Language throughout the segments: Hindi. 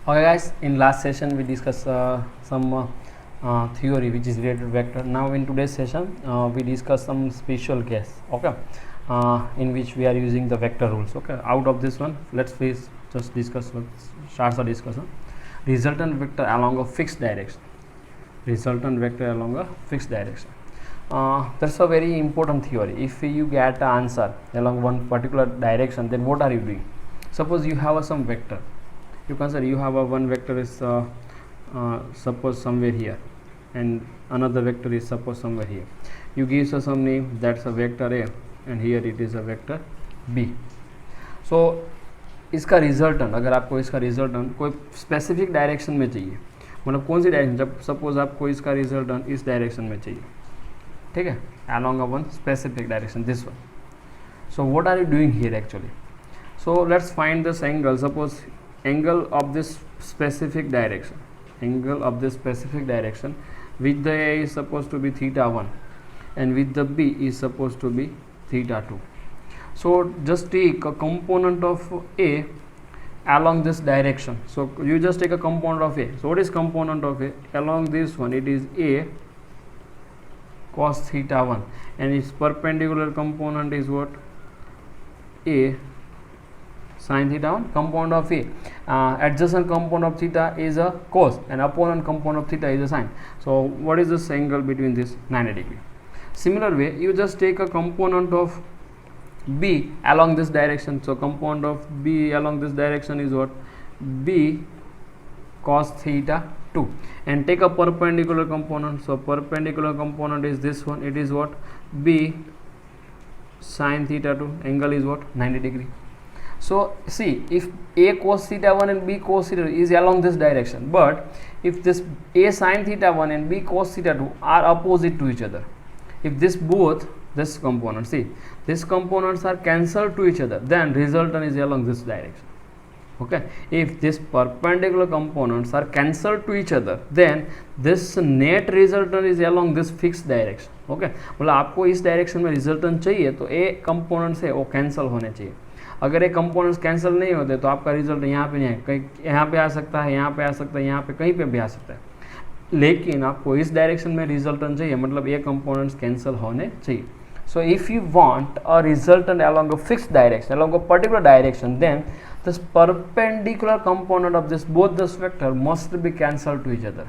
Okay guys, in last session we discussed some theory which is related to vector. Now in today's session we discuss some special case, okay, in which we are using the vector rules. Okay, out of this one, let's please just discuss, start the discussion. Resultant vector along a fixed direction. Resultant vector along a fixed direction. That's a very important theory. If you get an answer along one particular direction, then what are you doing? Suppose you have some vector. You consider you have a one vector is suppose somewhere here, and another vector is suppose somewhere here. You give some name, that's a vector A, and here it is a vector B. So इसका रिजल्टेंट, अगर आपको इसका रिजल्टेंट कोई स्पेसिफिक डायरेक्शन में चाहिए, मतलब कौन सी डायरेक्शन, जब सपोज आपको इसका रिजल्टेंट इस डायरेक्शन में चाहिए, ठीक है, along a one specific direction, this one. So what are you doing here actually? So let's find this angle. Suppose angle of this specific direction, angle of this specific direction with the A is supposed to be theta 1 and with the B is supposed to be theta 2. So just take a component of A along this direction. So you just take a component of A. So what is component of A? Along this one it is A cos theta 1 and its perpendicular component is what? A sin theta 1. Component of A, adjacent component of theta is a cos and opponent component of theta is a sin. So what is this angle between this? 90 degree. Similar way, you just take a component of B along this direction. So component of B along this direction is what? B cos theta 2, and take a perpendicular component. So perpendicular component is this one, it is what? B sin theta 2. Angle is what? 90 degree. So see, if A cos theta 1 and B cos theta 2 is along this direction, but if this A sin theta 1 and B cos theta 2 are opposite to each other, if this both this component, see, these components are cancelled to each other, then resultant is along this direction. Okay, if these perpendicular components are cancelled to each other, then this net resultant is along this fixed direction. Okay, मतलब आपको इस डायरेक्शन में रिजल्टेंट चाहिए तो ए कंपोनेंट्स है वो कैंसिल होने चाहिए. अगर ये कंपोनेंट्स कैंसिल नहीं होते तो आपका रिजल्ट यहाँ पे नहीं है, कहीं यहाँ पे आ सकता है, यहाँ पे आ सकता है, यहाँ पे कहीं पे भी आ सकता है, लेकिन आपको इस डायरेक्शन में रिजल्टेंट चाहिए, मतलब ये कंपोनेंट्स कैंसिल होने चाहिए. So if you want a resultant along a fixed direction, along a particular direction, then this perpendicular component of this both this vector must be cancelled to each other.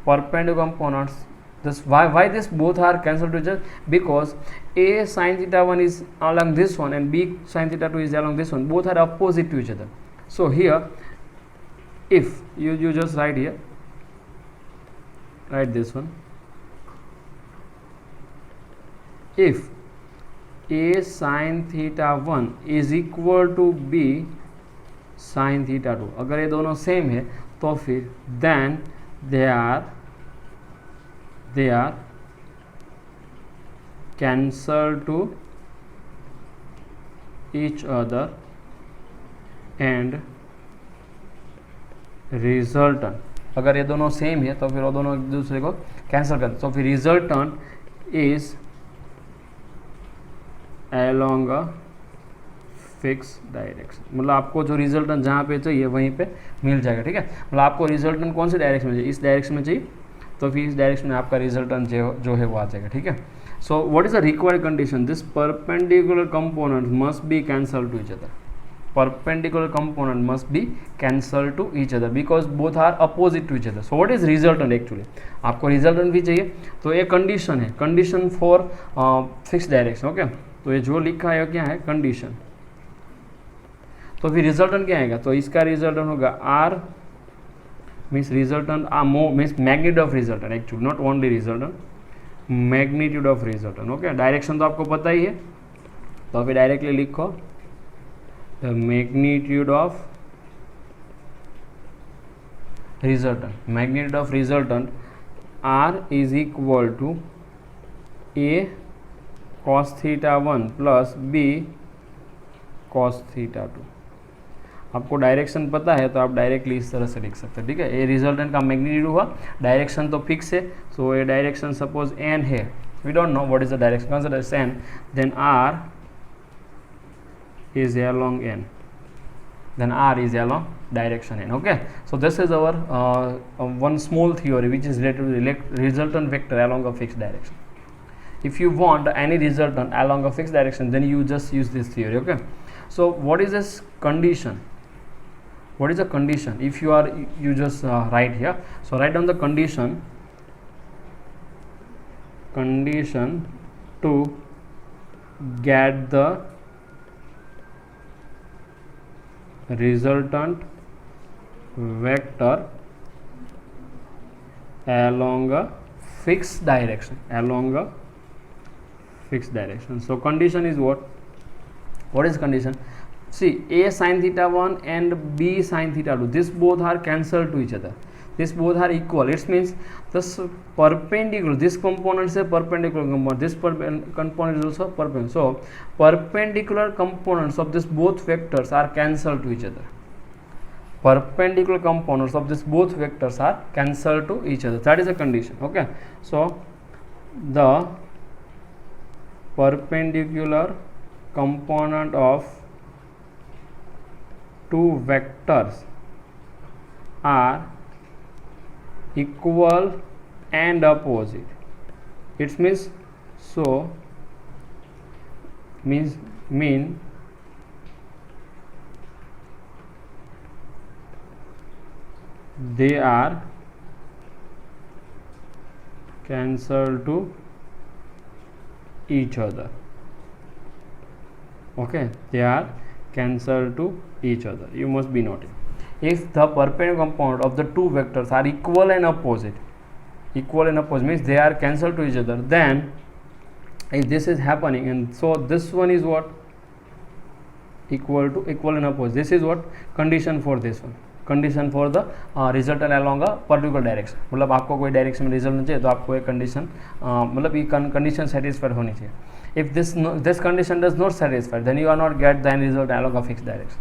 Perpendicular components, this why this both are cancelled to each other? Because A sin theta 1 is along this one and B sin theta 2 is along this one. Both are opposite to each other. So here, if you just write here, write this one. If A sin theta 1 is equal to B sin theta 2, अगर ये दोनों सेम है तो फिर then they are cancelled to each other and resultant, अगर ये दोनों सेम है तो फिर वो दोनों एक दूसरे को कैंसिल करते, तो फिर resultant is along a fixed direction. मतलब आपको जो रिजल्टेंट जहाँ पे चाहिए वहीं पे मिल जाएगा. ठीक है, मतलब आपको रिजल्टेंट कौन से डायरेक्शन में चाहिए? इस डायरेक्शन में चाहिए तो फिर इस डायरेक्शन में आपका रिजल्टेंट जो है वो आ जाएगा. ठीक है, सो what is the required condition? This perpendicular component must be cancel two each other. Perpendicular component must be cancelled to each other because both are opposite to each other. So what is resultant actually? आपको resultant भी चाहिए तो ये condition है, condition for fixed direction. Okay, तो ये जो लिखा है क्या है? कंडीशन. तो फिर रिजल्टेंट क्या आएगा? तो इसका रिजल्टेंट होगा R means resultant means magnitude of resultant actually, not only resultant, magnitude of resultant. Okay, direction तो आपको पता ही है तो फिर डायरेक्टली लिखो the magnitude of resultant. Magnitude of resultant R is equal to A cos theta 1 plus B cos theta 2. आपको डायरेक्शन पता है तो आप डायरेक्टली इस तरह से लिख सकते हैं. ठीक है, ये रिजल्टेंट का मैग्नीट्यूड हुआ, डायरेक्शन तो फिक्स है, सो ये डायरेक्शन सपोज n है, we don't know what is the direction, consider n, then R is along n. then r is along direction n. Okay, so this is our one small theory which is related to resultant vector along a fixed direction. If you want any resultant along a fixed direction, then you just use this theory. Okay, so what is this condition? What is the condition? If you are, you just write here. So write down the condition to get the resultant vector along a fixed direction. So condition is what? What is condition? See, a sin theta 1 and b sin theta 2, this both are cancelled to each other. This both are equal. It means this perpendicular, this component is a perpendicular component, this component is also perpendicular. So perpendicular components of this both vectors are cancelled to each other. Perpendicular components of this both vectors are cancelled to each other. That is a condition. Okay, so the perpendicular component of two vectors are equal and opposite. It means, so mean they are cancelled to each other. Okay, they are cancelled to each other. You must be noting. If the perpendicular component of the two vectors are equal and opposite means they are cancelled to each other, then if this is happening, and so this one is what? Equal and opposite. This is what? Condition for this one. Condition for the resultant along a particular direction. मतलब आपको कोई डायरेक्शन में रिजल्ट चाहिए तो आपको एक कंडीशन मतलब ये कंडीशन सेटिस्फाइड होनी चाहिए. If this condition does not satisfy, then you are not get the end result along a fixed direction.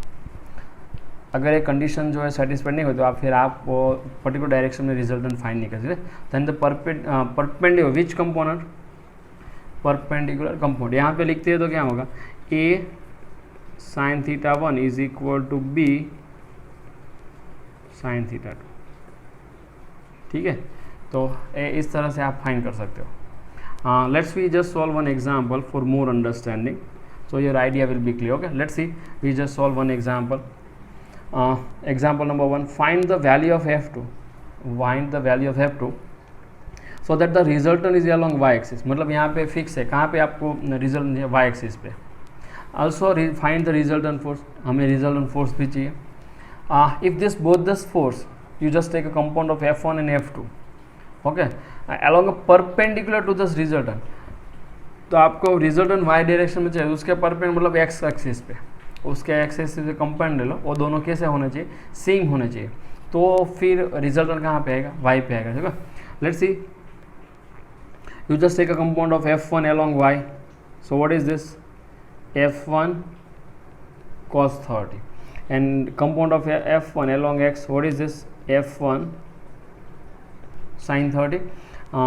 अगर एक कंडीशन जो है सेटिस्फाइड नहीं हो तो आप फिर आप पर्टिकुलर डायरेक्शन में रिजल्टेंट फाइंड नहीं कर सकते. Then the perpendicular which component? Perpendicular component. यहाँ पे लिखते हैं तो क्या होगा? a sin theta 1 is equal to b sin theta 2. ठीक है, तो इस तरह से आप फाइंड कर सकते हो. Let's we just solve one example for more understanding, so your idea will be clear. Okay, let's see, we just solve one example. Example number 1, find the value of f2. Find the value of f2 so that the resultant is along y axis. मतलब यहाँ पे फिक्स है, कहाँ पे आपको रिजल्ट है? y axis पे. Also find the resultant force. हमें resultant force भी चाहिए. If this both this force, you just take a compound of f1 and f2. Okay, along a perpendicular to this resultant. तो आपको रिजल्टेंट y डायरेक्शन में चाहिए, उसके परपेंडिकुलर मतलब x एक्सिस पे, उसके एक्सिस से कंपाउंड ले लो, वो दोनों कैसे होने चाहिए? सेम होने चाहिए. तो फिर रिजल्टेंट कहाँ पे आएगा? y पे आएगा. ठीक है, let's see. You just take a compound of f1 along y. So what is this? f1 cos 30 and compound of f1 along x. what is this? f1 sin 30.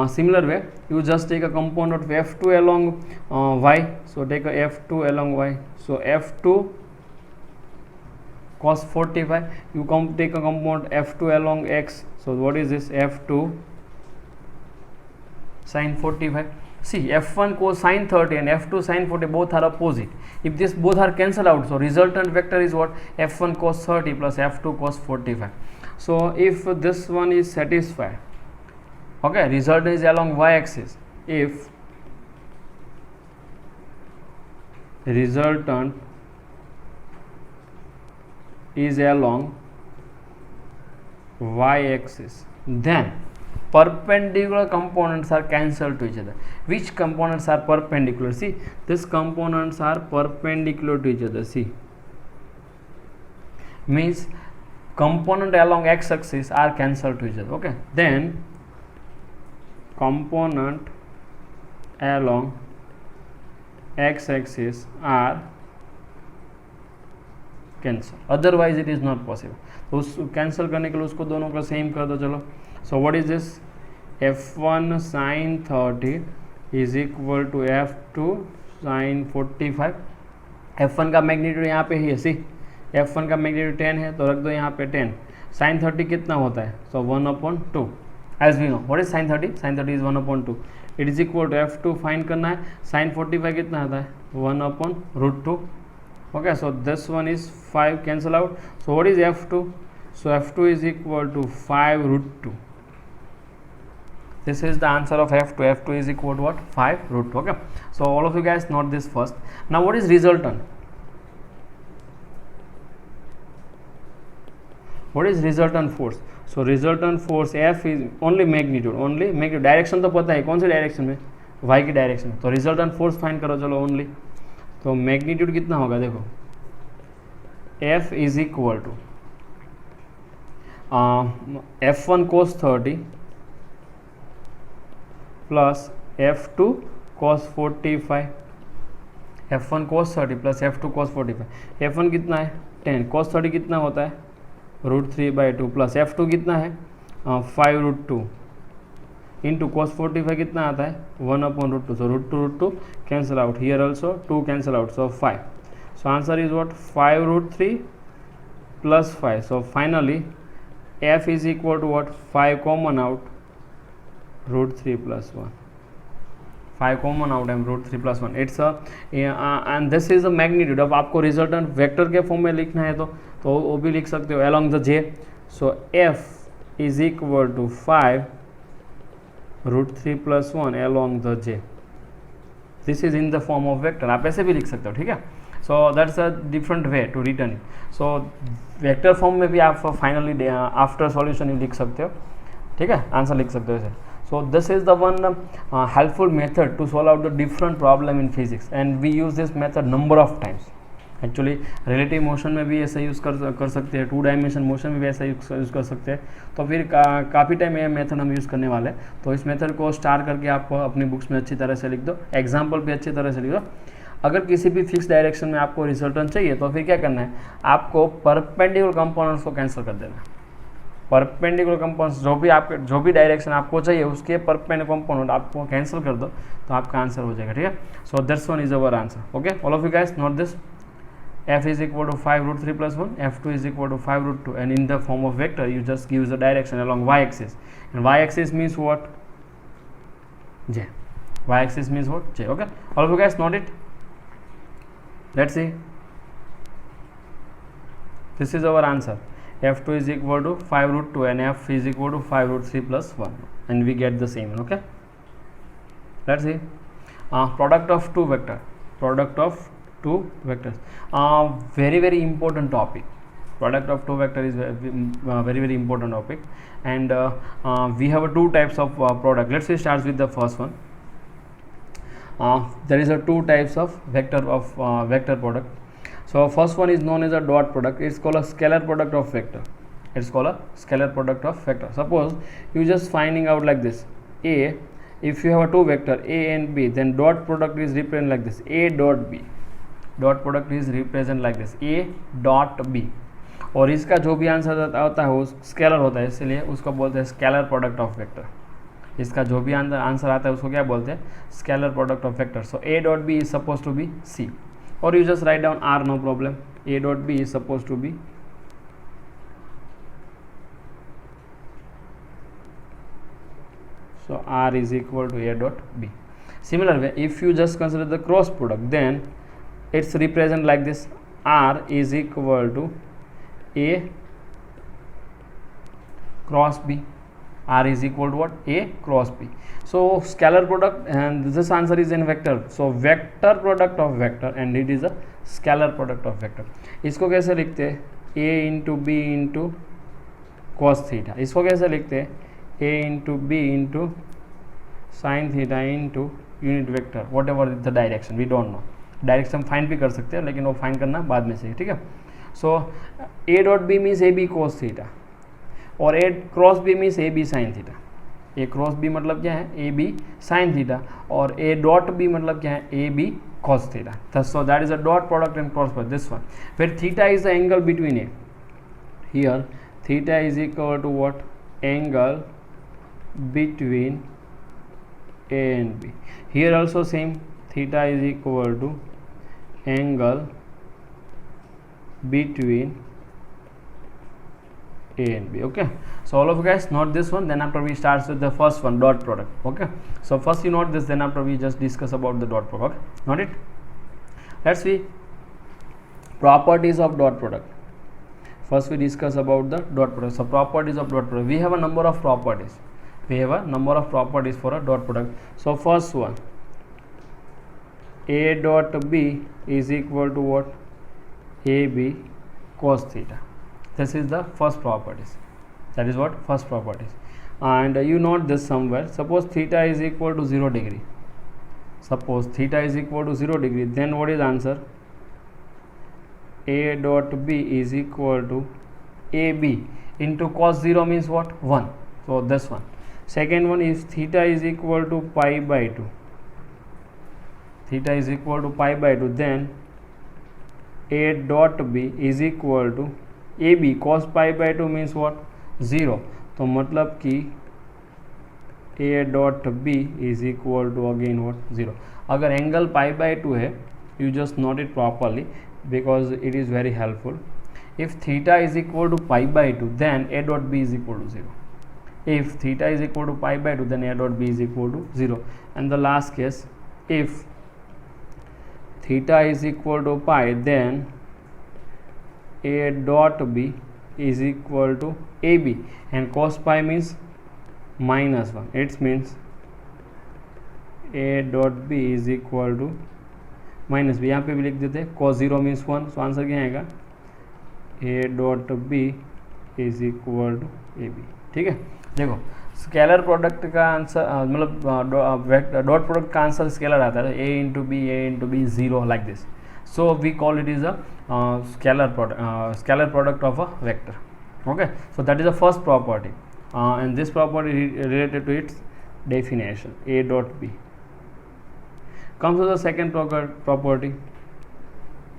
Similar way, you just take a compound of f2 along y. So take a f2 along y. So f2 cos 45. You take a compound f2 along x. So what is this? f2 sin 45. See, f1 cos sin 30 and f2 sin 40 both are opposite. If this both are cancelled out, so resultant vector is what? f1 cos 30 plus f2 cos 45. So if this one is satisfied, okay, result is along y axis. If resultant is along y axis, then perpendicular components are cancelled to each other. Which components are perpendicular? See, these components are perpendicular to each other. See, means component along x axis are cancelled to each other. Okay, then component along x axis are cancel, otherwise it is not possible. तो उस कैंसिल करने के लिए उसको दोनों का सेम कर दो. चलो, so what is this? f1 sin 30 is equal to f2 sin 45. f1 का मैग्नीट्यूड यहाँ पे ही है. सी, F1 का मैग्नीट्यूड 10 है तो रख दो यहाँ पे 10. sin 30 कितना होता है? So 1/2. As we know what is sin 30? sin 30 is 1/2. It is equal to F2 find करना है. sin 45 कितना आता है? 1/√2. Okay, so this one is 5 cancel out. So what is F2? So F2 is equal to 5√2. This is the answer of F2. F2 is equal to what? 5√2. Okay, so all of you guys note this first. Now what is resultant? What is resultant force? So resultant force F is only magnitude. Direction तो पता है कौन सी डायरेक्शन में? y की डायरेक्शन में. तो resultant force फाइंड करो चलो ओनली. तो मैग्नीट्यूड कितना होगा देखो, F is equal to F1 cos 30 plus F2 cos 45. F1 cos 30 plus F2 cos 45. F1 कितना है? 10. cos 30 कितना होता है? √3/2 प्लस F2 कितना है? 5√2 इंटू cos 45 कितना आता है? 1/√2. So √2 cancel out. Here also 2 cancel out. So 5. So answer is what? 5√3 plus 5. So finally F is equal to what? 5 common out √3 plus 1. 5 common out and √3 plus 1. It's and this is the magnitude. अब आपको रिजल्टेंट वेक्टर के फॉर्म में लिखना है तो वो भी लिख सकते हो along the J. So F is equal to 5√3 plus 1 along the J. This is in the form of vector. आप ऐसे भी लिख सकते हो, ठीक है. So that's a different way to return it. सो वेक्टर फॉर्म में भी आप फाइनली आफ्टर सॉल्यूशन ही लिख सकते हो, ठीक है, आंसर लिख सकते हो ऐसे. So this is the one helpful method to solve out the different problem in physics, and we use this method number of times. Actually relative motion में भी ऐसा यूज़ कर सकते हैं, 2 डायमेंशन मोशन में भी ऐसा यूज़ कर सकते हैं. तो फिर काफ़ी टाइम ये मेथड हम यूज़ करने वाले हैं. तो इस मेथड को स्टार करके आप अपनी बुक्स में अच्छी तरह से लिख दो, एग्जाम्पल भी अच्छी तरह से लिख दो. अगर किसी भी फिक्स डायरेक्शन में आपको रिजल्टेंट चाहिए तो फिर क्या करना है, आपको परपेंडिकुलर कंपोनेंट्स को कैंसिल कर देना. परपेंडिकुलर कंपोनेंट्स जो भी डायरेक्शन आपको चाहिए उसके परपेंडिकुलर कंपोनेंट आपको कैंसिल कर दो तो आपका आंसर हो जाएगा, ठीक है. So that's one is our answer. Okay, all of you guys note this. F is equal to 5√3 plus 1, F2 is equal to 5√2, and in the form of vector you just give the direction along y-axis, and y-axis means what? J. Y-axis means what? J. Okay, all of you guys note it. Let's see. This is our answer. F2 is equal to 5√2 and F is equal to 5√3 plus 1, and we get the same. Okay, let's see. Product of two vectors. Very important topic. Product of two vector is very important topic, and we have 2 types of product. Let's say starts with the first one. There is 2 types of vector product. So first one is known as a dot product. It's called a scalar product of vector. Suppose you just finding out like this. If you have 2 vector A and B, then dot product is represented like this, A dot B. Dot product is represent like this, A dot B. और इसका जो भी आंसर होता है वो स्केलर होता है, इसलिए उसको बोलते हैं स्केलर प्रोडक्ट ऑफ वेक्टर. इसका जो भी आंसर आता है उसको क्या बोलते हैं? Scalar product of vector. So A dot B is suppose to be c, और you just write down r, no problem. A dot B is suppose to be, so r is equal to a dot b. Similar way, if you just consider the cross product, then it's represent like this, r is equal to a cross b. R is equal to what? A cross b. So scalar product, and this answer is in vector. So vector product of vector, and it is a scalar product of vector. इसको कैसे लिखते हैं? a into b into cos theta. इसको कैसे लिखते हैं? a into b into sin theta into unit vector, whatever is the direction, we don't know. Direction find भी कर सकते हैं, लेकिन वो फाइंड करना बाद में से, ठीक है. So a dot B means A B cos theta, और a cross B means A B sine theta. A cross B मतलब क्या है? ए बी साइन थीटा, और a डॉट बी मतलब क्या है? A B cos theta. So that is a dot product and cross product. This one, where theta is the angle between a. Here theta is equal to what? Angle between a and b. Here also same, theta is equal to angle between A and B. Okay, so all of you guys note this one, then after we start with the first one, dot product. Okay, so first you note this, then after we just discuss about the dot product. Okay, note it. Let's see properties of dot product. First we discuss about the dot product. So properties of dot product, we have a number of properties. We have a number of properties for a dot product. So first one, A dot B is equal to what? AB cos theta. This is the first properties. That is what? First properties. And you note this somewhere. Suppose theta is equal to 0 degree. Suppose theta is equal to 0 degree. Then what is answer? A dot B is equal to AB into cos 0 means what? 1. So this one. Second one is theta is equal to pi by 2. Theta is equal to pi by 2. Then A dot B is equal to AB cos pi by 2 means what? 0. तो मतलब कि A dot B is equal to again what? 0. अगर एंगल पाई बाई 2 है, you just note it properly because it is very helpful. If theta is equal to pi by 2, then A dot B is equal to 0. If theta is equal to pi by 2, then A dot B is equal to 0. And the last case, if theta is equal to pi, then A dot B is equal to AB, and cos pi means minus 1. It means A dot B is equal to minus B, यहाँ पे भी लिख देते हैं cos 0 मीन्स 1. सो आंसर क्या आएगा? A dot B is equal to A B. ठीक है, देखो स्केलर प्रोडक्ट का आंसर मतलब डॉट प्रोडक्ट का आंसर स्केलर आता है, A into B 0 like this. So we call it is a scalar product of a vector. Okay, so that is the first property, and this property related to its definition. A dot B comes to the second property.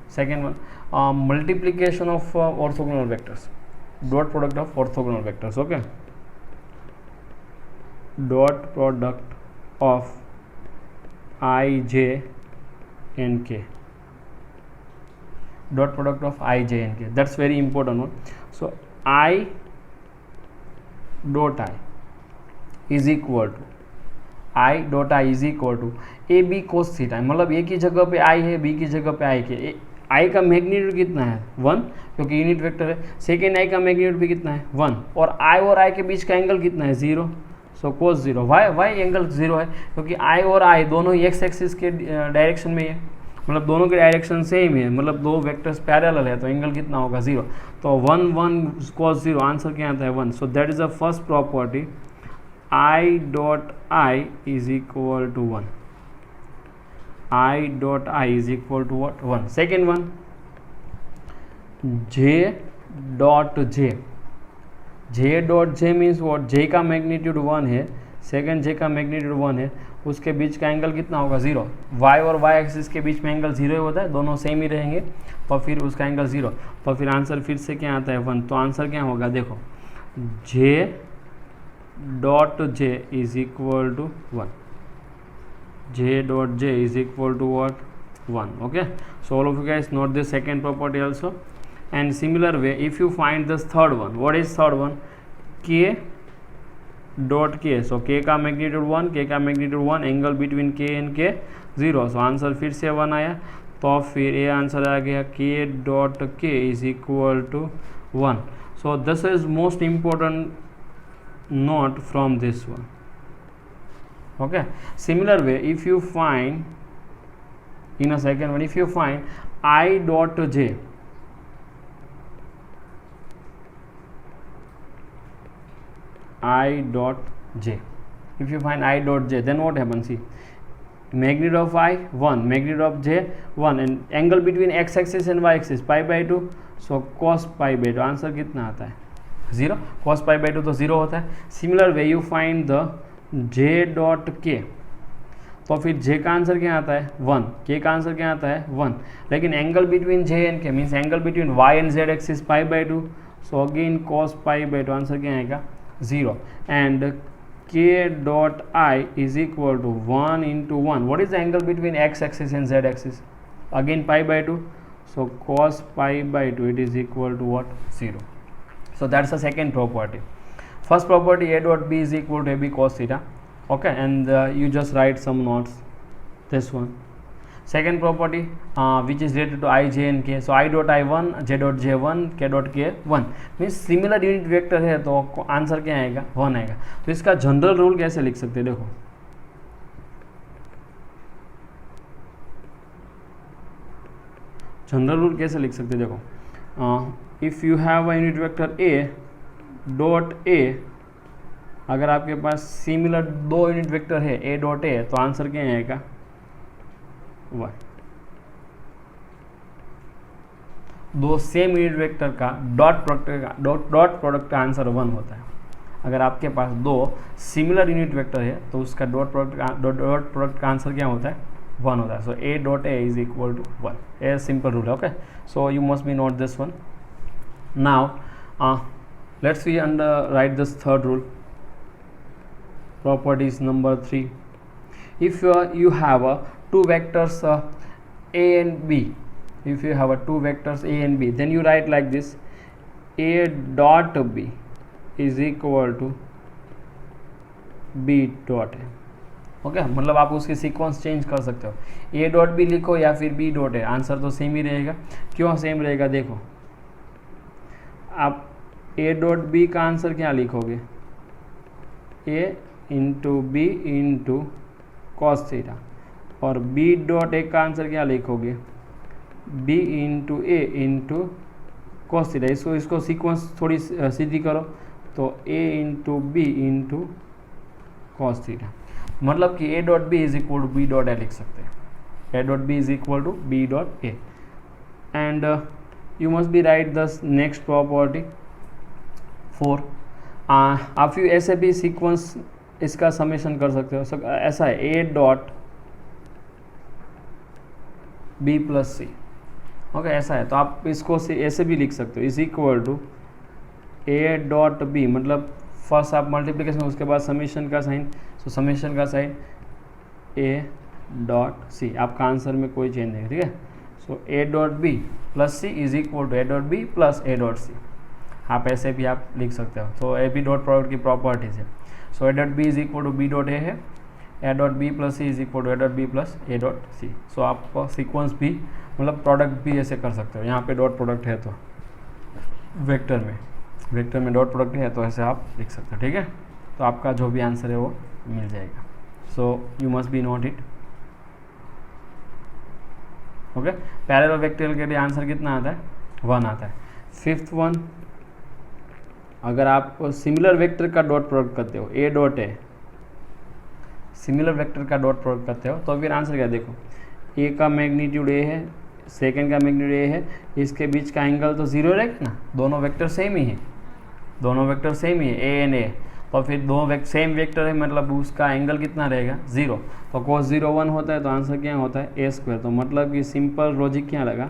Second one, multiplication of orthogonal vectors. Dot product of orthogonal vectors. Okay, dot product of I, J and K. Dot product of I, J and K. That's very important one. So I dot I is equal to A B cos theta. मतलब ए की जगह पे आई है, बी की जगह पे आई के. आई का मैग्नीट्यूड कितना है? 1, क्योंकि यूनिट वेक्टर है. सेकेंड आई का मैग्नीट्यूड भी कितना है? 1. और आई के बीच का एंगल कितना है? 0. सो कोस 0. वाई एंगल 0 है? क्योंकि आई और आई दोनों ही एक्स एक्सिस के डायरेक्शन में है, मतलब दोनों के डायरेक्शन सेम है, मतलब दो वेक्टर्स पैरेलल है, तो एंगल कितना होगा? 0. तो 1 cos 0, आंसर क्या आता है? 1. So that is the first property. I dot I is equal to 1. I dot I is equal to what? 1. Second one, J dot J. J dot J means what? J का मैग्नीट्यूड 1 है, सेकेंड J का मैग्नीट्यूड 1 है, उसके बीच का एंगल कितना होगा? 0. Y और Y एक्सिस के बीच में एंगल 0 होता है, दोनों सेम ही रहेंगे, तो फिर उसका एंगल 0. तो फिर आंसर फिर से क्या आता है? 1. तो आंसर क्या होगा? देखो, J dot J is equal to 1. J dot J is equal to what? 1. Okay, so all of you guys note this second property also. And similar way, if you find this third one, what is third one? K dot K. So K का मैग्नीट्यूड 1, K का magnitude 1, angle between K and K 0. So answer फिर से 1 आया, तो फिर ये आंसर आ गया K dot K is equal to 1. So this is most important note from this one. Okay, similar way, if you find in a second one, if you find I dot J, if you find I dot J, then what happens? See, magnitude of I 1, magnitude of J 1, and angle between x axis and y axis pi by 2. so cos pi by 2, answer कितना आता है? 0. cos pi by 2 तो 0 होता है. Similar way you find the J dot K, तो फिर J का आंसर क्या आता है? 1. K का आंसर क्या आता है? 1. लेकिन angle between J and K means angle between y and z axis pi by 2. So again cos pi by 2, answer क्या आएगा? 0. And K dot I is equal to 1 into 1. What is the angle between x axis and z axis? Again pi by 2. So cos pi by 2 it is equal to what? 0. So that's the second property. First property, a dot b is equal to ab cos theta. Okay, and you just write some notes. This one. Second property, which is related to I, j and k. So I dot I1, j dot j1, k dot k1 means similar unit vector है तो आंसर क्या आएगा? 1 आएगा. तो इसका जनरल रूल कैसे लिख सकते हैं? देखो, जनरल रूल कैसे लिख सकते हैं? देखो, if you have a unit vector A dot ए, अगर आपके पास सिमिलर दो यूनिट वेक्टर है ए डॉट ए, तो आंसर क्या आएगा? 1. दो सेम यूनिट वेक्टर का डॉट प्रोडक्ट का आंसर 1 होता है. अगर आपके पास दो सिमिलर यूनिट वेक्टर है तो उसका डॉट प्रोडक्ट का आंसर क्या होता है? 1 होता है. So A dot a is equal to 1. A simple rule है. Okay, so you must be note this one. Now let's see and write this third rule. Properties number 3. If you have two vectors a and b, if you have two vectors a and b, then you write like this: a dot b is equal to b dot a. Okay, मतलब आप उसके सीक्वेंस चेंज कर सकते हो. a डॉट बी लिखो या फिर b डॉट ए, आंसर तो सेम ही रहेगा. क्यों सेम रहेगा? देखो, आप a डॉट बी का आंसर क्या लिखोगे? a into B into cos theta. और b डॉट ए का आंसर क्या लिखोगे? b into A into cos theta. इसको सीक्वेंस थोड़ी सीधी करो तो a into B into cos theta. मतलब कि a dot B is equal to b dot A लिख सकते हैं. a dot B is equal to b dot A. And you must be write the next property 4. आप यू ऐसे भी सीक्वेंस इसका समेशन कर सकते हो. ऐसा है a dot B plus C. Okay, ऐसा है तो आप इसको ऐसे भी लिख सकते हो, is equal to a dot B, मतलब फर्स्ट आप मल्टीप्लिकेशन उसके बाद समेशन का साइन. सो समेशन का साइन a डॉट सी. आपका आंसर में कोई चेंज नहीं. ठीक है, so a dot B plus C is equal to a dot B plus a dot C. आप ऐसे भी आप लिख सकते हो. तो ए बी डॉट प्रोडक्ट की प्रॉपर्टीज है. So A dot B is equal to b dot a है, a dot B plus C is equal to A dot B plus a dot c. So आप सीक्वेंस भी मतलब प्रोडक्ट भी ऐसे कर सकते हो. यहाँ पे डॉट प्रोडक्ट है तो वेक्टर में डॉट प्रोडक्ट है तो ऐसे आप लिख सकते हो. ठीक है, तो आपका जो भी आंसर है वो मिल जाएगा. सो you must be note it. Okay, parallel vector के लिए आंसर कितना आता है? 1 आता है. फिफ्थ वन, अगर आप सिमिलर वेक्टर का डॉट प्रोडक्ट करते हो ए डॉट ए, सिमिलर वेक्टर का डॉट प्रोडक्ट करते हो तो फिर आंसर क्या? देखो, ए का मैग्नीट्यूड ए है, सेकेंड का मैग्नीट्यूड ए है, इसके बीच का एंगल तो 0 रहेगा ना. दोनों वेक्टर सेम ही है, ए एंड ए. तो फिर दो सेम वेक्टर है मतलब उसका एंगल कितना रहेगा? 0. तो cos 0 1 होता है तो आंसर क्या होता है? ए स्क्वायर. तो मतलब कि सिंपल लॉजिक क्या लगा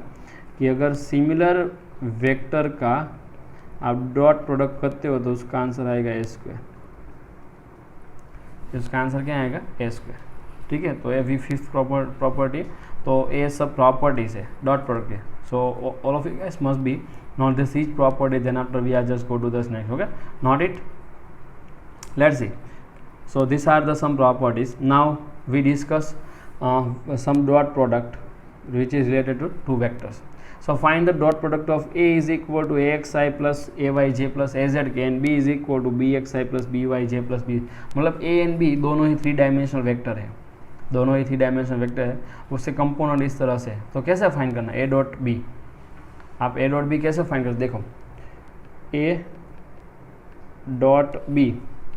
कि अगर सिमिलर वेक्टर का आप डॉट प्रोडक्ट करते हो तो उसका आंसर आएगा ए स्क्वायर. इसका आंसर क्या आएगा? ए स्क्वायर. ठीक है, तो ये भी फिफ्थ प्रॉपर्टी. तो ये सब प्रॉपर्टीज है डॉट प्रोडक्ट के. So all of you guys must be note this each property, then after we are just go to this next. Okay, note it. Let's see. So these are the some properties. Now we discuss some dot product which is related to two vectors. So find the dot product of A is equal to AXI plus AYJ plus AZK and B is equal to BXI plus BYJ plus B. मतलब A and B दोनों ही 3 डायमेंशनल वेक्टर है, उससे कंपोनेंट इस तरह से. तो कैसे फाइंड करना? A dot B. आप A डॉट B कैसे फाइंड करते? देखो, A dot B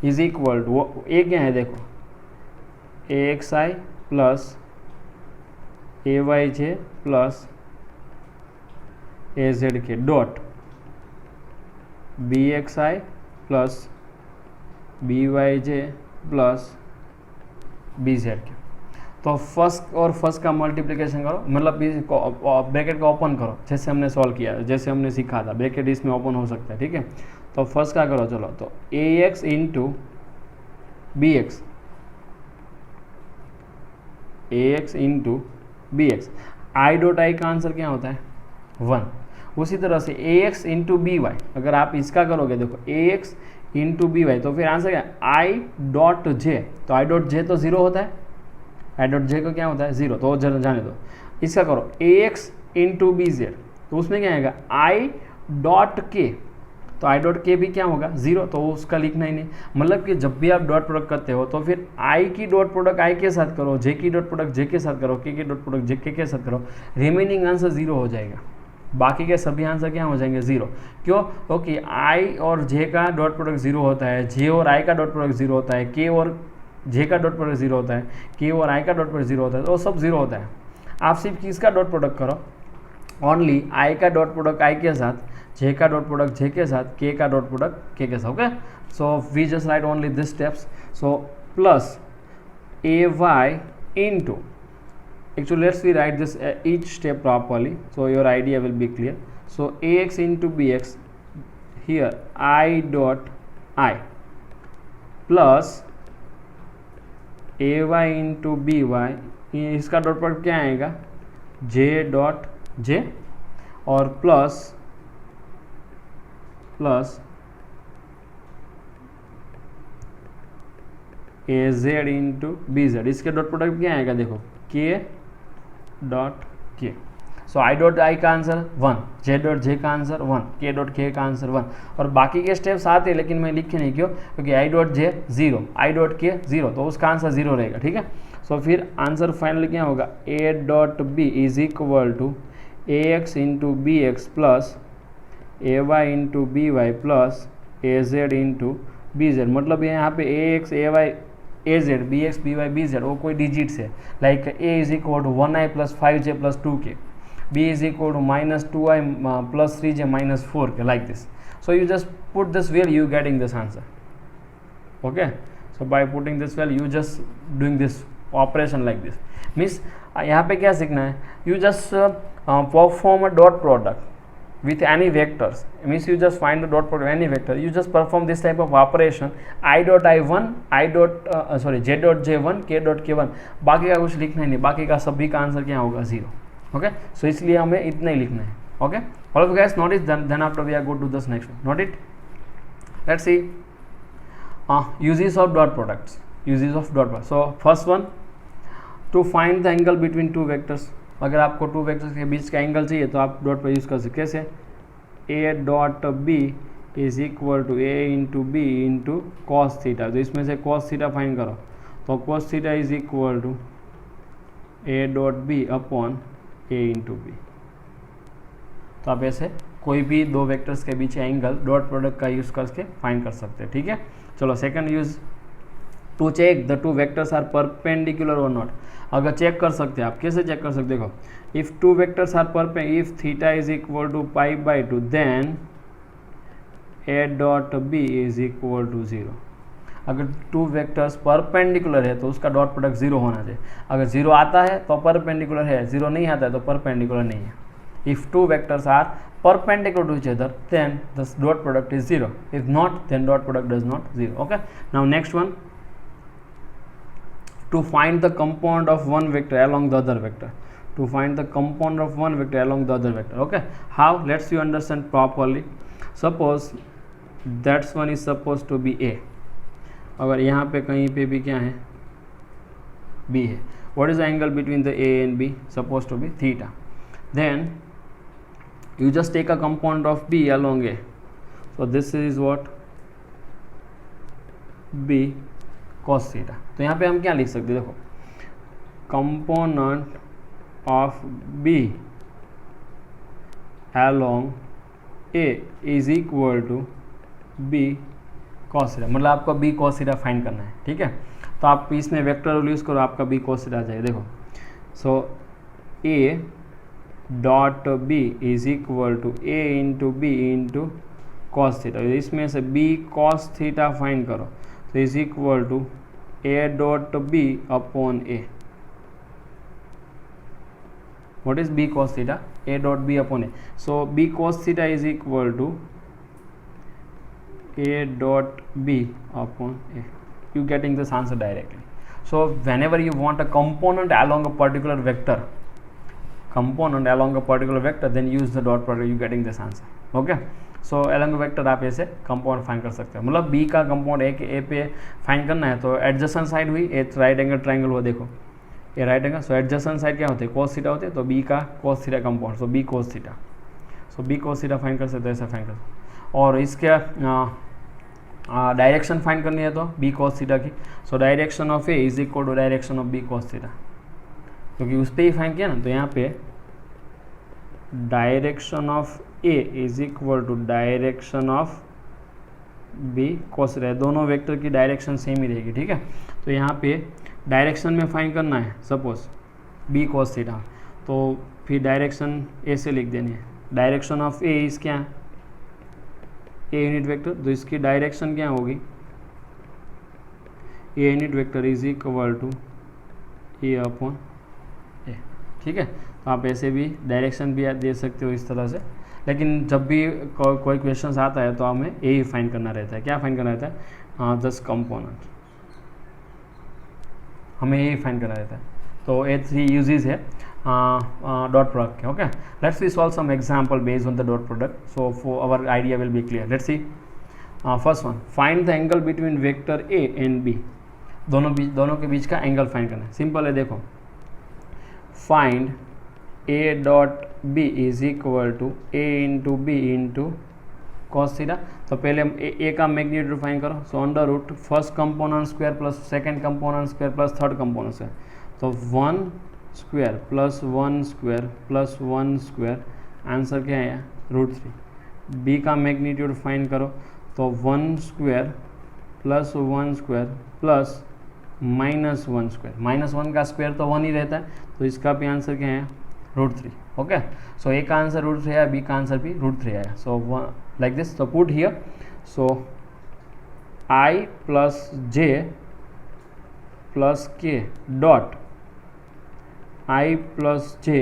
is equal to a क्या है? देखो, AXI plus AYJ plus AZK dot BXI plus BYJ plus BZK. तो फर्स्ट का मल्टीप्लिकेशन करो, मतलब ब्रैकेट का ओपन करो जैसे हमने सॉल्व किया, जैसे हमने सीखा था. ब्रैकेट इसमें ओपन हो सकता है. ठीक है, तो फर्स्ट का करो. चलो, तो AX into BX, AX into BX. I dot I का आंसर क्या होता है? 1। उसी तरह से ax इंटू बी वाई, अगर आप इसका करोगे देखो ax इंटू बी वाई, तो फिर आंसर क्या है i डॉट जे, तो i डॉट जे तो 0 होता है, i डॉट जे को क्या होता है 0, तो जाने दो। इसका करो ax इंटू बी जेड, तो उसमें क्या आएगा i डॉट के, तो i डॉट के भी क्या होगा 0, तो उसका लिखना ही नहीं। मतलब कि जब भी आप डॉट प्रोडक्ट करते हो तो फिर i की डॉट प्रोडक्ट i के साथ करो, j की डॉट प्रोडक्ट j के साथ करो, k की डॉट प्रोडक्ट j के साथ करो, रिमेनिंग आंसर 0 हो जाएगा, बाकी के सभी आंसर क्या हो जाएंगे 0। क्यों? क्योंकि i और j का डॉट प्रोडक्ट 0 होता है, j और i का डॉट प्रोडक्ट 0 होता है, k और j का डॉट प्रोडक्ट 0 होता है, k और i का डॉट प्रोडक्ट 0 होता है, तो सब 0 होता है। आप सिर्फ किसका डॉट प्रोडक्ट करो, ओनली i का डॉट प्रोडक्ट i के साथ, j का डॉट प्रोडक्ट j के साथ, k का डॉट प्रोडक्ट k के साथ। Okay, so we just write only this steps. So plus ay into, actually let's we write this each step properly so your idea will be clear. So ax into bx, here I dot I plus ay into by, इसका डॉट प्रोडक्ट क्या आएगा j डॉट j, और plus a z into b Z, इसके डॉट प्रोडक्ट क्या आएगा देखो के डॉट के। सो आई डॉट आई का आंसर 1, जे डॉट जे का आंसर 1, के डॉट के का आंसर 1, और बाकी के स्टेप्स आते हैं लेकिन मैं लिखे नहीं, क्यों? क्योंकि I dot J 0, I dot के 0, तो उसका आंसर 0 रहेगा, ठीक है। सो फिर आंसर फाइनल क्या होगा a dot B is equal to a x into b x plus a y into b y plus a z into b z. मतलब यहाँ पे a x a y a z b x b y b z वो कोई डिजिट्स है, like a is equal to 1i plus 5j plus 2k, b is equal to minus 2i plus 3j minus 4k, like this. So you just put this value, you getting this answer. Okay, so by putting this value you just doing this operation like this. Means यहाँ पे क्या सीखना है, you just perform a dot product with any vectors, means you just find the dot product any vector, you just perform this type of operation, I dot I1 I dot j dot j1 k dot k1, बाकी का कुछ लिखना ही नहीं, बाकी का सभी का आंसर क्या होगा 0। ओके, सो इसलिए हमें इतना ही लिखना है। Okay, all of guys note it, then after we are go to this next one, note it. Let's see uses of dot products, uses of dot products। so first one, to find the angle between two vectors, अगर आपको टू वेक्टर्स के बीच का एंगल चाहिए तो आप डॉट पर यूज़ कर सकते। कैसे? A dot B is equal to A into B into cos theta, तो इसमें से कॉस थीटा फाइंड करो, तो cos theta is equal to A dot B upon A into B. तो आप ऐसे कोई भी दो वेक्टर्स के बीच एंगल डॉट प्रोडक्ट का यूज़ करके फाइंड कर सकते हैं, ठीक है। चलो second use, to check the two vectors are perpendicular और नॉट। अगर चेक कर सकते हैं आप, कैसे चेक कर सकते? देखो, if two vectors are perpendicular, if theta is equal to pi by 2, then A dot B is equal to 0। अगर टू वेक्टर्स परपेंडिकुलर है तो उसका डॉट प्रोडक्ट 0 होना चाहिए। अगर 0 आता है तो परपेंडिकुलर है, 0 नहीं आता है तो परपेंडिकुलर नहीं है। If two vectors are perpendicular to each other, then the dot product is 0. If not, then dot product does not 0. Okay, now next one, to find the component of one vector along the other vector, to find the component of one vector along the other vector. Okay, how? Let's you understand properly. Suppose that one is supposed to be a, अगर यहाँ पे कहीं पे भी क्या है b है, what is the angle between the a and b? Supposed to be theta. Then you just take a component of b along a, so this is what b cos theta। तो यहाँ पे हम क्या लिख सकते हैं? देखो, component of b along a is equal to b cos theta, मतलब आपको b cos theta फाइंड करना है, ठीक है। तो आप इसमें वेक्टर रूल यूज़ करो, आपका b cos theta आ जाएगा। देखो, so a dot B is equal to A into B into cos theta, इसमें से बी कॉस थीटा फाइंड करो, तो is equal to A dot B upon A. What is B cos theta? A dot B upon A. So B cos theta is equal to A dot B upon A. You getting this answer directly. So whenever you want a component along a particular vector, component along a particular vector, then use the dot product, you getting this answer. Okay, so along a vector आप ऐसे कंपाउंड फाइंड कर सकते हो. मतलब बी का कंपाउंड ए पे फाइंड करना है तो एडजेसेंट साइड हुई, ए राइट एंगल ट्राइंगल हुआ, देखो ये राइट एंगल, सो एडजेसेंट साइड क्या होते हैं, cos थीटा होते हैं, तो बी का cos थीटा कंपाउंड, सो बी cos थीटा, सो बी cos थीटा फाइंड कर सकते हो, ऐसा फाइंड कर सकते हो. और इसके डायरेक्शन फाइंड करनी है तो बी cos थीटा की, so direction of A is equal to direction of B cos theta, क्योंकि उस पर ही फाइंड किया ना, तो यहाँ पे direction of A is equal to direction of B cos theta, दोनों वेक्टर की डायरेक्शन सेम ही रहेगी. ठीक है, तो यहाँ पे डायरेक्शन में फाइंड करना है सपोज बी cos थीटा, तो फिर डायरेक्शन ए से लिख देनी है. डायरेक्शन ऑफ ए इज क्या, ए यूनिट वेक्टर, तो इसकी डायरेक्शन क्या होगी, a unit vector is equal to a upon a. ठीक है, तो आप ऐसे भी डायरेक्शन भी दे सकते हो इस तरह से, लेकिन जब भी कोई क्वेश्चन आता है तो हमें ए ही फाइंड करना रहता है. क्या फाइंड करना रहता है, दस कंपोनेंट, हमें ए ही फाइंड करना रहता है. तो ए 3 यूजेस है डॉट प्रोडक्ट के. Okay, let's see solve some example based on the dot product, so for our idea will be clear. Let's see first one, find the angle between vector A and B. दोनों के बीच का एंगल फाइंड करना है. सिंपल है, देखो find A dot B is equal to A into B into cos theta. तो पहले हम ए का मैग्नीट्यूड फाइंड करो, so under root first component square plus second component square plus third component square, तो 1 square plus 1 square plus 1 square, answer क्या है √3. बी का मैग्नीट्यूड फाइंड करो, तो 1 square plus 1 square plus -1 square, -1 का स्क्वायर तो 1 ही रहता है, तो इसका भी आंसर क्या है √3. ओके, सो ए का आंसर √3 आया, बी का आंसर भी √3 आया. So like this, so put here, so I plus j plus k dot I plus j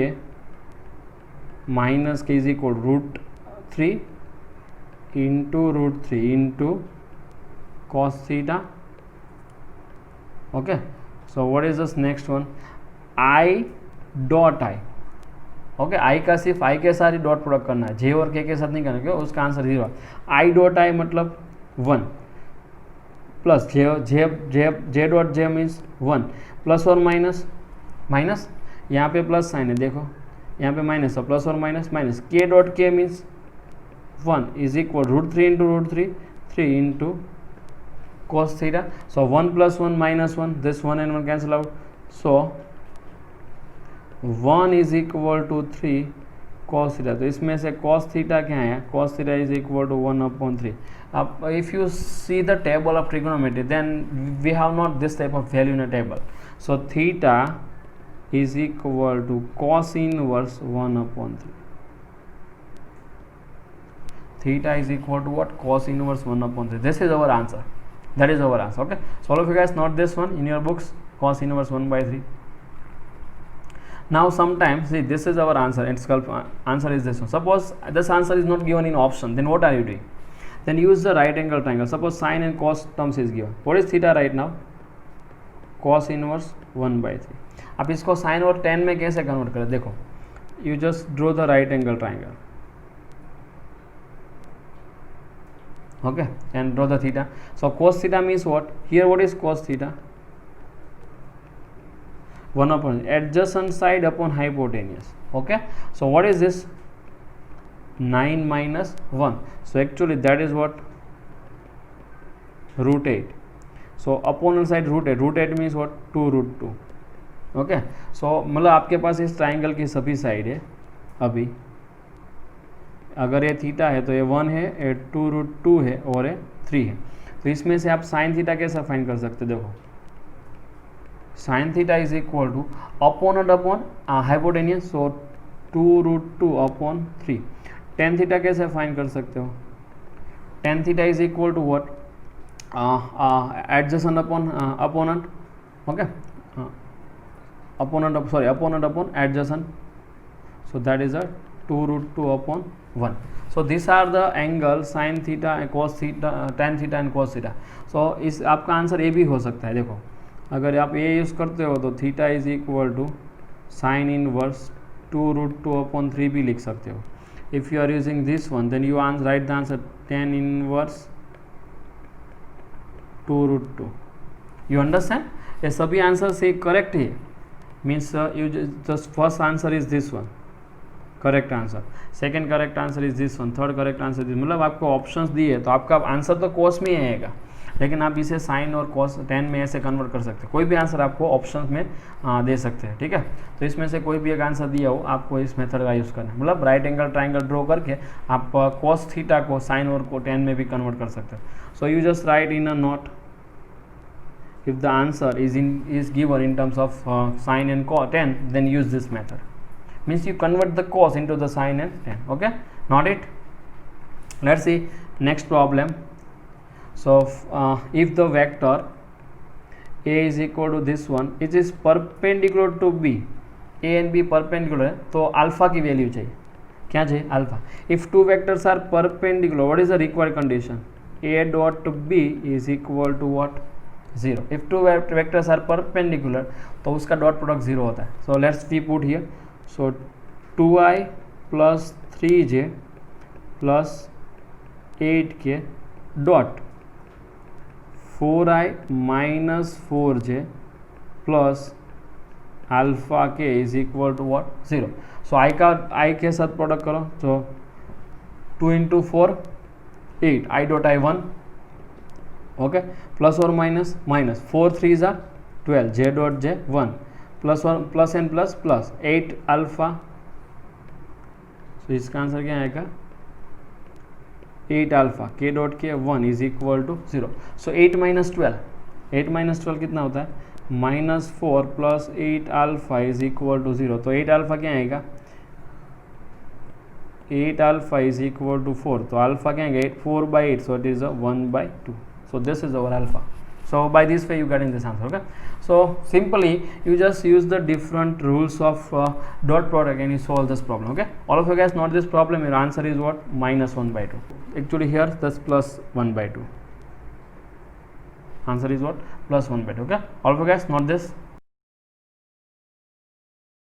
minus k is equal to √3 into √3 into cos theta. Okay, so what is this next one, I dot I. Okay, i का सिर्फ आई के साथ ही डॉट प्रोडक्ट करना है, जे और के साथ नहीं करना, क्यों, उसका आंसर 0. आई डॉट आई मतलब 1 plus J dot J means 1 plus और माइनस, यहाँ पे प्लस साइन है, देखो यहाँ पे माइनस है, प्लस और minus, K dot K means 1 is equal √3 into √3 3 into cos theta. So 1 plus 1 -1, this 1 and 1 cancel out, so 1 is equal to 3 cos theta. तो इसमें से cos थीटा क्या है, cos theta is equal to 1/3. अब if you see the table of trigonometry, then we have not this type of value in a table. So theta is equal to cos inverse 1/3. Theta is equal to what, cos inverse 1/3. This is our answer, that is our answer. Okay, so all of you guys note this one in your books, cos inverse 1/3. Now sometimes see, this is our answer, and its answer is this one. Suppose this answer is not given in option, then what are you doing? Then use the right angle triangle. Suppose sin and cos terms is given. What is theta right now? Cos inverse 1/3. आप इसको sin और tan में कैसे कन्वर्ट करें, देखो, you just draw the right angle triangle. Okay, and draw the theta. So cos theta means what? Here what is cos theta? 1/, adjacent side upon hypotenuse. Okay, so what is this? 9 minus 1. So actually that is what? √8. So opponent side √8. √8 means what? 2√2. Okay, so मतलब आपके पास इस ट्राइंगल की सभी साइड है. अभी अगर ये थीटा है तो ये 1 है, ये 2√2 है और ये 3 है. तो इसमें से आप साइन थीटा कैसे फाइंड कर सकते, देखो sine theta is equal to opponent upon hypotenuse, so 2√2/3. Tan theta कैसे फाइंड कर सकते हो, tan theta is equal to what, adjacent upon opponent. Okay, opponent upon adjacent, so that is a 2√2/1. So these are the angle sin theta, cos theta, tan theta and cos theta. So इस आपका आंसर ए भी हो सकता है. देखो अगर आप ए यूज़ करते हो तो theta is equal to sine inverse 2√2/3 भी लिख सकते हो. If you are using this one, then you write the answer tan inverse 2√2. You understand? ये सभी आंसर से करेक्ट है. Means you just first answer is this one correct answer, second correct answer is this one, third correct answer this. मतलब आपको ऑप्शंस दिए तो आपका आंसर तो कॉस में ही आएगा, लेकिन आप इसे साइन और कॉस टेन में ऐसे कन्वर्ट कर सकते हैं. कोई भी आंसर आपको ऑप्शन में दे सकते हैं. ठीक है, तो इसमें से कोई भी एक आंसर दिया हो आपको इस मेथड का यूज़ करना है. मतलब राइट एंगल ट्राइंगल ड्रॉ करके आप कॉस थीटा को साइन और को टेन में भी कन्वर्ट कर सकते हैं. So you just right in a note if the answer is given in terms of sine and cos 10, then use this method. Means you convert the cos into the sine and 10. Okay, not it. Let's see next problem. So if the vector a is equal to this one, it is perpendicular to b, a and b perpendicular है तो अल्फा की वैल्यू चाहिए. क्या चाहिए? Alpha. If two vectors are perpendicular, what is the required condition? a dot b is equal to what? 0. If two vectors are perpendicular तो उसका डॉट प्रोडक्ट 0 होता है. So let's we put here. So 2i plus 3j plus 8k dot 4i minus 4j plus alpha k is equal to what? 0. So i के साथ प्रोडक्ट करो. तो 2 into 4 8 i dot i 1. Okay, plus और माइनस माइनस 4 3 ज़ा 12 j dot j 1 plus 1 plus एन प्लस प्लस 8 अल्फा. तो इसका आंसर क्या आएगा? 8 alpha k dot K 1 is equal to 0. So 8 minus 12 कितना होता है? -4 plus 8 alpha is equal to 0. तो 8 अल्फा क्या आएगा? 8 अल्फा इज इक्वल टू 4. तो अल्फा क्या आएगा? 4/8. So it is 1/2. So this is our alpha. So by this way you getting this answer. Okay, so simply you just use the different rules of dot product and you solve this problem. Okay, all of you guys not this problem, your answer is what? -1/2. Actually here this plus 1/2. Answer is what? +1/2. Okay, all of you guys not this.